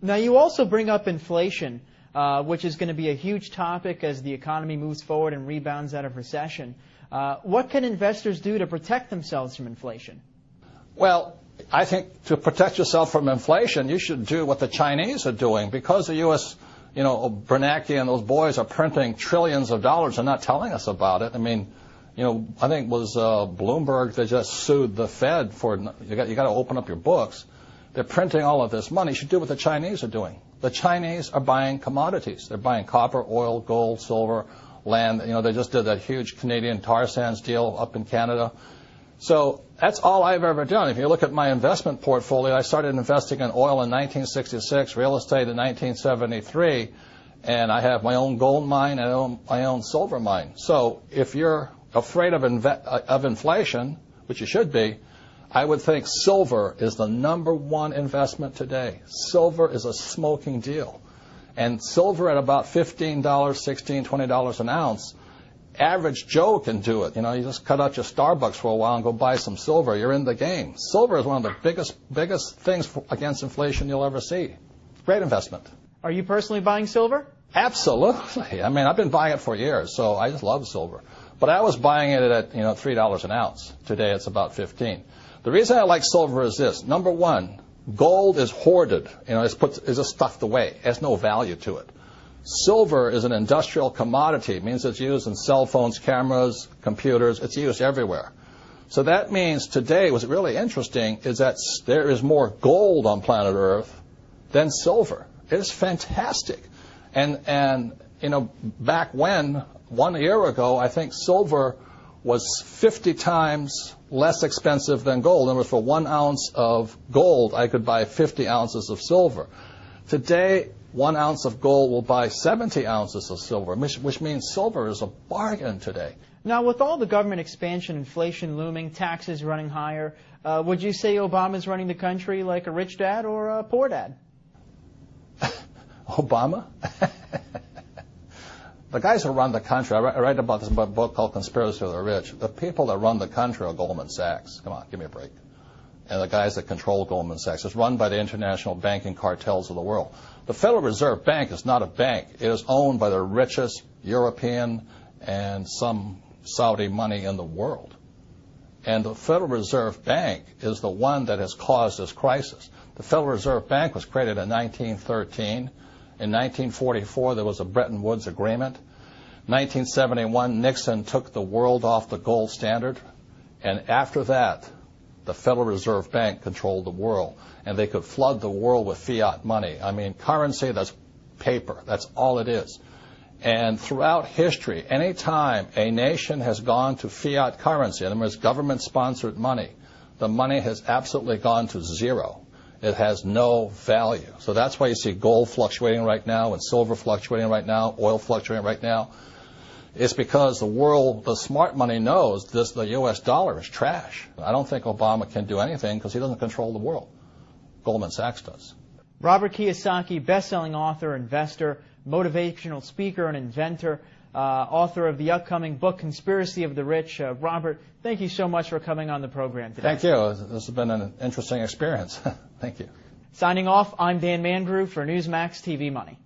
Now, you also bring up inflation, which is going to be a huge topic as the economy moves forward and rebounds out of recession. What can investors do to protect themselves from inflation? Well, I think to protect yourself from inflation, you should do what the Chinese are doing. Because the U.S., Bernanke and those boys are printing trillions of dollars and not telling us about it. I mean, I think it was Bloomberg that just sued the Fed for, you got to open up your books. They're printing all of this money. You should do what the Chinese are doing. The Chinese are buying commodities. They're buying copper, oil, gold, silver, land. They just did that huge Canadian tar sands deal up in Canada. So that's all I've ever done. If you look at my investment portfolio, I started investing in oil in 1966, real estate in 1973, and I have my own gold mine and my own silver mine. So if you're afraid of inflation, which you should be, I would think silver is the #1 investment today. Silver is a smoking deal. And silver at about $15, $16, $20 an ounce, average Joe can do it. You just cut out your Starbucks for a while and go buy some silver. You're in the game. Silver is one of the biggest things against inflation you'll ever see. Great investment. Are you personally buying silver? Absolutely. I mean, I've been buying it for years, so I just love silver. But I was buying it at $3 an ounce. Today it's about 15. The reason I like silver is this. #1, gold is hoarded. It's just stuffed away. It has no value to it. Silver is an industrial commodity. It means it's used in cell phones, cameras, computers. It's used everywhere. So that means today what's really interesting is that there is more gold on planet Earth than silver. It is fantastic. And back when, 1 year ago, I think silver was 50 times less expensive than gold. In other words, for 1 ounce of gold, I could buy 50 ounces of silver. Today, 1 ounce of gold will buy 70 ounces of silver, which means silver is a bargain today. Now, with all the government expansion, inflation looming, taxes running higher, would you say Obama's running the country like a rich dad or a poor dad? Obama? The guys who run the country, I write about this in a book called Conspiracy of the Rich. The people that run the country are Goldman Sachs. Come on, give me a break. And the guys that control Goldman Sachs. It's run by the international banking cartels of the world. The Federal Reserve Bank is not a bank. It is owned by the richest European and some Saudi money in the world. And the Federal Reserve Bank is the one that has caused this crisis. The Federal Reserve Bank was created in 1913. In 1944, there was a Bretton Woods Agreement. 1971, Nixon took the world off the gold standard. And after that, the Federal Reserve Bank controlled the world. And they could flood the world with fiat money. I mean, currency, that's paper. That's all it is. And throughout history, any time a nation has gone to fiat currency, in other words, government-sponsored money, the money has absolutely gone to zero. It has no value. So that's why you see gold fluctuating right now and silver fluctuating right now, oil fluctuating right now. It's because the world, the smart money knows the U.S. dollar is trash. I don't think Obama can do anything because he doesn't control the world. Goldman Sachs does. Robert Kiyosaki, best-selling author, investor, motivational speaker, and inventor, author of the upcoming book, Conspiracy of the Rich. Robert, thank you so much for coming on the program today. Thank you. This has been an interesting experience. Thank you. Signing off, I'm Dan Mandrew for Newsmax TV Money.